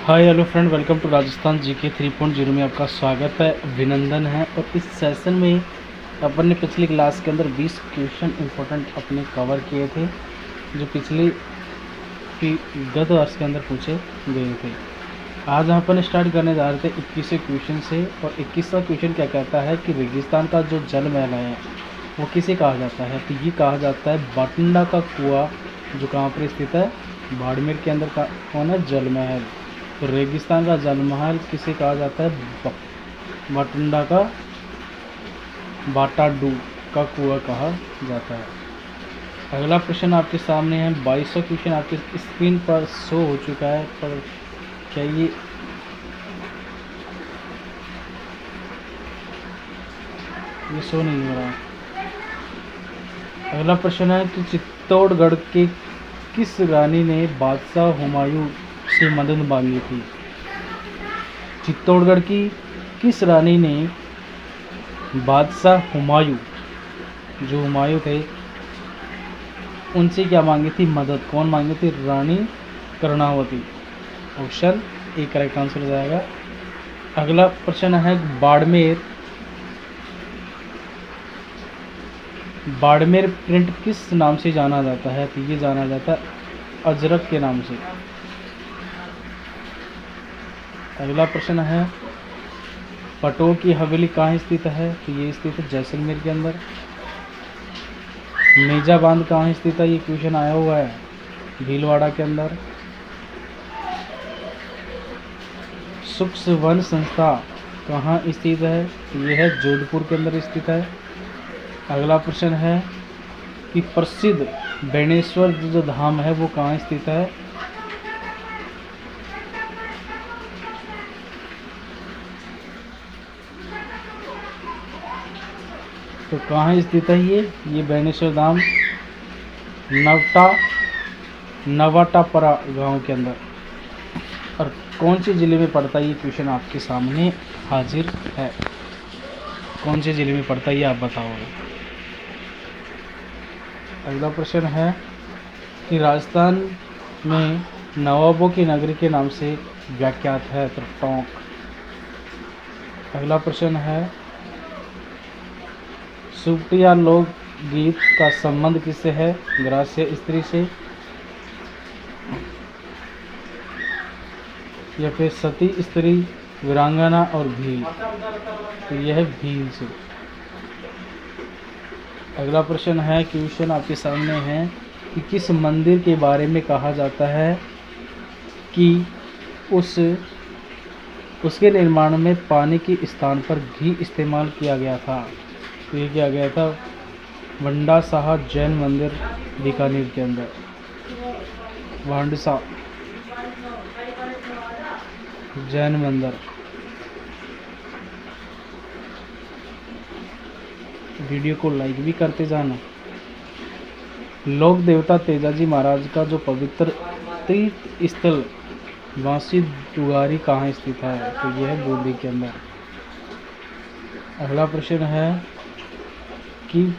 Hi hello friend, welcome to Rajasthan GK 3.0 में आपका स्वागत है, अभिनंदन है। और इस सेशन में अपन ने पिछली क्लास के अंदर 20 क्वेश्चन इंपॉर्टेंट अपने कवर किए थे जो गत वर्ष के अंदर पूछे गए थे। आज अपन स्टार्ट करने जा रहे थे 21वें क्वेश्चन से। और 21वां क्वेश्चन क्या कहता है कि रेगिस्तान का जो जल महल है वो किसे कहा जाता है? तो ये कहा जाता है बाटुंडा का कुआं, जो कहाँ पर स्थित है? बाड़मेर के अंदर का कौन है? जल महल। तो रेगिस्तान का जल महल किसे कहा जाता है? बाटुंडा का बाटाडू का कुआं कहा जाता है। अगला प्रश्न आपके सामने है। 22वां क्वेश्चन आपके स्क्रीन पर शो हो चुका है, पर क्या ये शो नहीं हो रहा। अगला प्रश्न है कि चित्तौड़गढ़ के किस रानी ने बादशाह हुमायूं से मदद मांगी थी? चित्तौड़गढ़ की किस रानी ने बादशाह हुमायूं, जो हुमायूं थे, उनसे क्या मांगी थी? मदद। कौन मांगी थी? Rani Karnavati. Option A correct answer हो जाएगा। अगला प्रश्न है बाड़मेर प्रिंट किस नाम से जाना जाता है? तो ये जाना जाता है अजरक के नाम से। अगला प्रश्न है पटो की हवेली कहाँ स्थित है? तो ये स्थित है जैसलमेर के अंदर। मेजा बांध कहाँ स्थित है? ये क्वेश्चन आया हुआ है भीलवाड़ा के अंदर। सुक्ष वन संस्था कहाँ स्थित है? तो ये है जोधपुर के अंदर स्थित है। अगला प्रश्न है कि प्रसिद्ध बेणेश्वर जो धाम है वो कहाँ स्थित है? तो कहाँ स्थित है ये बेणेश्वर धाम? नवाटापरा गांव के अंदर। और कौन से ज़िले में पड़ता है? ये क्वेश्चन आपके सामने हाजिर है। कौन से ज़िले में पड़ता है ये आप बताओगे। अगला प्रश्न है कि राजस्थान में नवाबों की नगरी के नाम से व्याख्यात है? तो टोंक। अगला प्रश्न है सुप्रिया लोक गीत का संबंध किससे है? ग्रास्य स्त्री से या फिर सती स्त्री, वीरांगना और भील? तो यह है भील से। अगला प्रश्न है, क्वेश्चन आपके सामने है कि किस मंदिर के बारे में कहा जाता है कि उसके निर्माण में पानी के स्थान पर घी इस्तेमाल किया गया था? तो ये किया गया था वंडा साहा जैन मंदिर बीकानेर के अंदर। वांडसा जैन मंदिर। वीडियो को लाइक भी करते जाना। लोक देवता तेजाजी महाराज का जो पवित्र तीर्थ स्थल वासी दुआरी कहाँ स्थित है? तो यह है बूंदी के अंदर। अगला प्रश्न है कि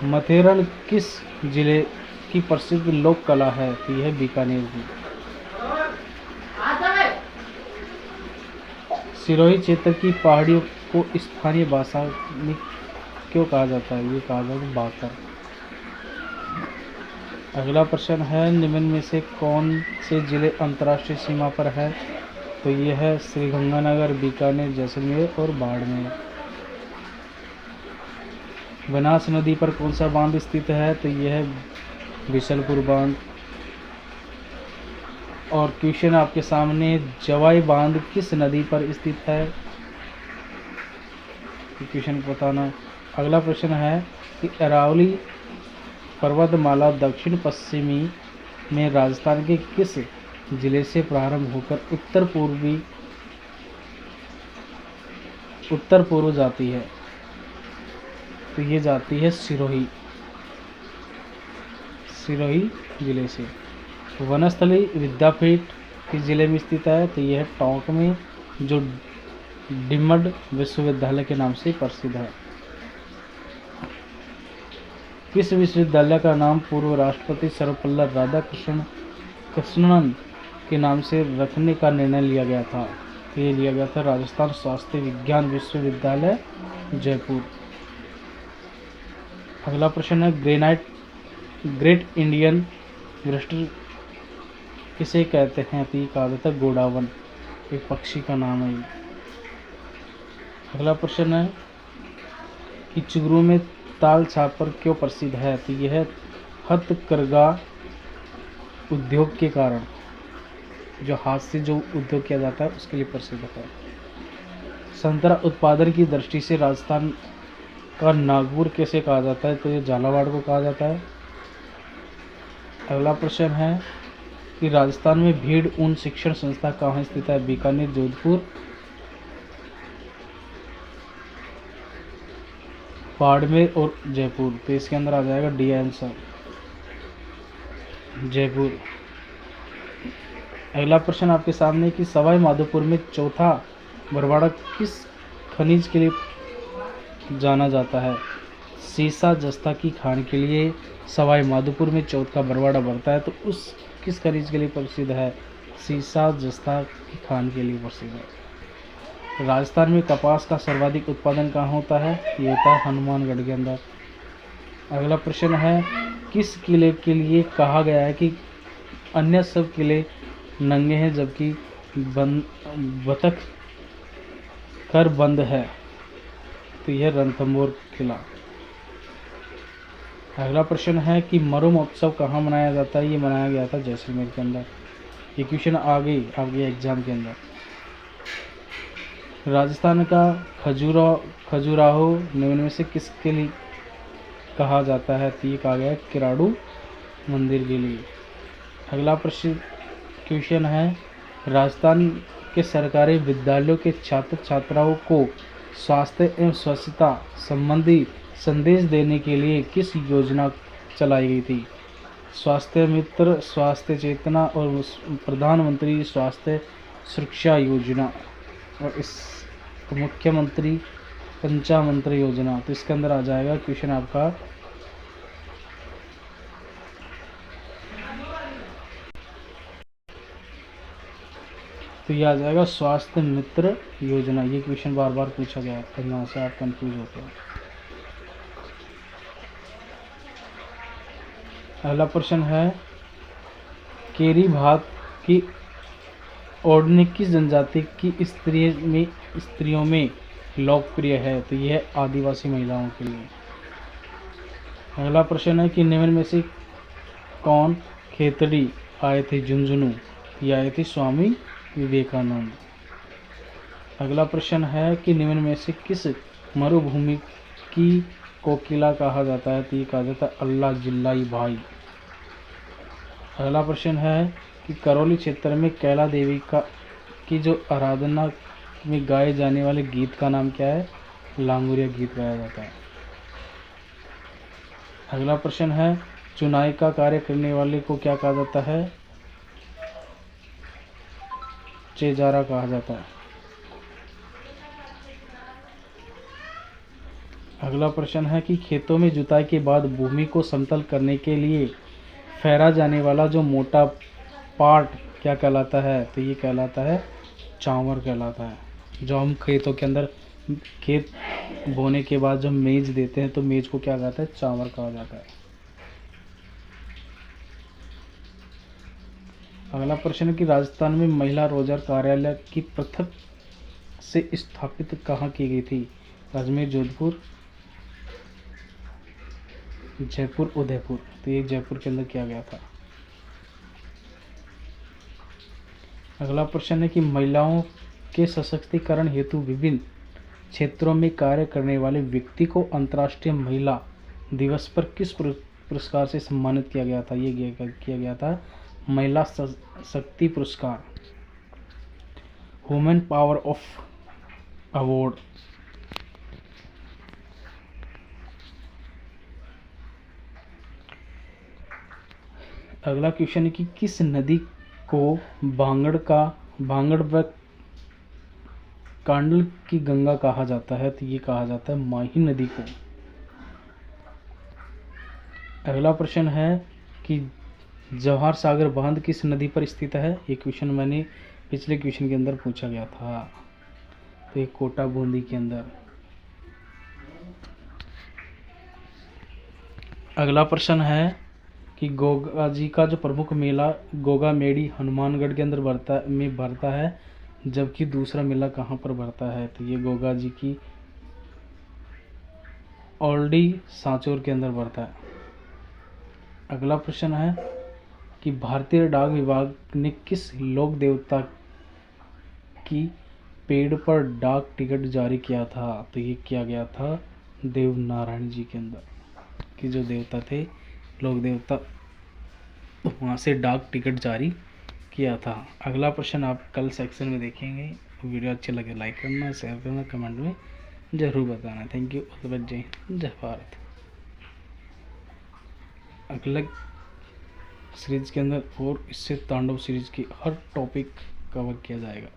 मथेरन किस जिले की प्रसिद्ध लोक कला है? तो यह है बीकानेर की। सिरोही क्षेत्र की पहाड़ियों को स्थानीय भाषा में क्यों कहा जाता है? ये कहा जाता है बाकर। अगला प्रश्न है निम्न में से कौन से जिले अंतर्राष्ट्रीय सीमा पर है? तो ये है श्रीगंगानगर, बीकानेर, जैसलमेर और बाड़मेर। बनास नदी पर कौन सा बांध स्थित है? तो यह है बिशलपुर बांध। और क्वेश्चन आपके सामने जवाई बांध किस नदी पर स्थित है? क्वेश्चन को बताना। अगला प्रश्न है कि अरावली पर्वतमाला दक्षिण पश्चिमी में राजस्थान के किस जिले से प्रारंभ होकर उत्तर पूर्व जाती है? तो ये जाती है सिरोही जिले से। वनस्थली विद्यापीठ किस जिले में स्थित है? तो यह है टोंक में, जो डिमड विश्वविद्यालय के नाम से प्रसिद्ध है। किस विश्वविद्यालय का नाम पूर्व राष्ट्रपति सर्वपल्ली राधाकृष्णन कृष्णन के नाम से रखने का निर्णय लिया गया था? तो ये लिया गया था राजस्थान स्वास्थ्य विज्ञान विश्वविद्यालय जयपुर। अगला प्रश्न है ग्रेट इंडियन रजिस्टर किसे कहते हैं? तो ये कहा जाता है गोडावन, एक पक्षी का नाम है ये। अगला प्रश्न है कि चुगरू में ताल छापर क्यों प्रसिद्ध है? तो यह है हथकरघा उद्योग के कारण, जो हाथ से जो उद्योग किया जाता है उसके लिए प्रसिद्ध है। संतरा उत्पादन की दृष्टि से राजस्थान का नागपुर कैसे कहा जाता है? तो ये झालावाड़ को कहा जाता है। अगला प्रश्न है कि राजस्थान में भीड़ ऊन शिक्षण संस्था कहाँ स्थित है? बीकानेर, जोधपुर, बाड़मेर और जयपुर। तो इसके अंदर आ जाएगा डी आंसर, जयपुर। अगला प्रश्न आपके सामने कि सवाई माधोपुर में चौथा बरवाड़ा किस खनिज के लिए जाना जाता है? सीसा जस्ता की खान के लिए सवाई माधोपुर में चौथा बरवाड़ा बढ़ता है, तो उस किस खनिज के लिए प्रसिद्ध है? सीसा जस्ता की खान के लिए प्रसिद्ध है। राजस्थान में कपास का सर्वाधिक उत्पादन कहाँ होता है? ये होता है हनुमानगढ़ के अंदर। अगला प्रश्न है किस किले के लिए कहा गया है कि अन्य सब किले नंगे हैं जबकि बतख कर बंद है? तो यह रणथंभौर किला। अगला प्रश्न है कि मरु महोत्सव कहाँ मनाया जाता है? ये मनाया गया था जैसलमेर के अंदर। ये क्वेश्चन आ गई आपके एग्जाम के अंदर। राजस्थान का खजुराहो निम्न में से किसके लिए कहा जाता है? तो ये कहा गया है किराड़ू मंदिर के लिए। अगला प्रश्न क्वेश्चन है राजस्थान के सरकारी विद्यालयों के छात्र छात्राओं को स्वास्थ्य एवं स्वच्छता संबंधी संदेश देने के लिए किस योजना चलाई गई थी? स्वास्थ्य मित्र, स्वास्थ्य चेतना और प्रधानमंत्री स्वास्थ्य सुरक्षा योजना, और इस मुख्यमंत्री पंचामंत्री योजना। तो इसके अंदर आ जाएगा क्वेश्चन आपका तो ये आ जाएगा स्वास्थ्य मित्र योजना। ये क्वेश्चन बार बार पूछा गया है, यहाँ से आप कंफ्यूज होते हैं। अगला प्रश्न है केरी भात की ओढ़ने किस जनजाति की स्त्रियों में लोकप्रिय है? तो यह आदिवासी महिलाओं के लिए। अगला प्रश्न है कि निम्न में से कौन खेतड़ी आए थे झुंझुनू? ये आए थे स्वामी विवेकानंद। अगला प्रश्न है कि निम्न में से किस मरुभूमि की कोकिला कहा जाता है? तो ये कहा जाता है अल्लाह जिल्लाई भाई। अगला प्रश्न है कि करौली क्षेत्र में कैला देवी की जो आराधना में गाए जाने वाले गीत का नाम क्या है? लांगुरिया गीत गाया जाता है। अगला प्रश्न है चुनाई का कार्य करने वाले को क्या कहा जाता है? चेजारा कहा जाता है। अगला प्रश्न है कि खेतों में जुताई के बाद भूमि को समतल करने के लिए फहरा जाने वाला जो मोटा पार्ट क्या कहलाता है? तो ये कहलाता है चांवर कहलाता है। जो हम खेतों के अंदर खेत बोने के बाद जब मेज देते हैं तो मेज को क्या कहता है? चांवर कहा जाता है। अगला प्रश्न है कि राजस्थान में महिला रोजगार कार्यालय की पृथक से स्थापित कहाँ की गई थी? अजमेर, जोधपुर, जयपुर, उदयपुर। तो ये जयपुर के अंदर किया गया था। अगला प्रश्न है कि महिलाओं के सशक्तिकरण हेतु विभिन्न क्षेत्रों में कार्य करने वाले व्यक्ति को अंतर्राष्ट्रीय महिला दिवस पर किस पुरस्कार से सम्मानित किया गया था? ये किया गया था महिला शक्ति पुरस्कार, वुमेन पावर ऑफ अवार्ड। अगला क्वेश्चन है कि किस नदी को भांगड़ व कांडल की गंगा कहा जाता है? तो ये कहा जाता है माही नदी को। अगला प्रश्न है कि जवाहर सागर बांध किस नदी पर स्थित है? ये क्वेश्चन मैंने पिछले क्वेश्चन के अंदर पूछा गया था, तो ये कोटा बूंदी के अंदर। अगला प्रश्न है कि गोगा जी का जो प्रमुख मेला गोगा मेड़ी हनुमानगढ़ के अंदर भरता है, जबकि दूसरा मेला कहाँ पर भरता है? तो ये गोगा जी की औल्डी सांचौर के अंदर भरता है। अगला प्रश्न है कि भारतीय डाक विभाग ने किस लोक देवता की पेड़ पर डाक टिकट जारी किया था? तो ये किया गया था देवनारायण जी के अंदर, कि जो देवता थे लोक देवता, वहाँ से डाक टिकट जारी किया था। अगला प्रश्न आप कल सेक्शन में देखेंगे। वीडियो अच्छे लगे लाइक करना, शेयर करना, कमेंट में ज़रूर बताना। Thank you. All the best. जय हिंद, जय भारत। अगले सीरीज के अंदर और इससे तांडव सीरीज की हर टॉपिक कवर किया जाएगा।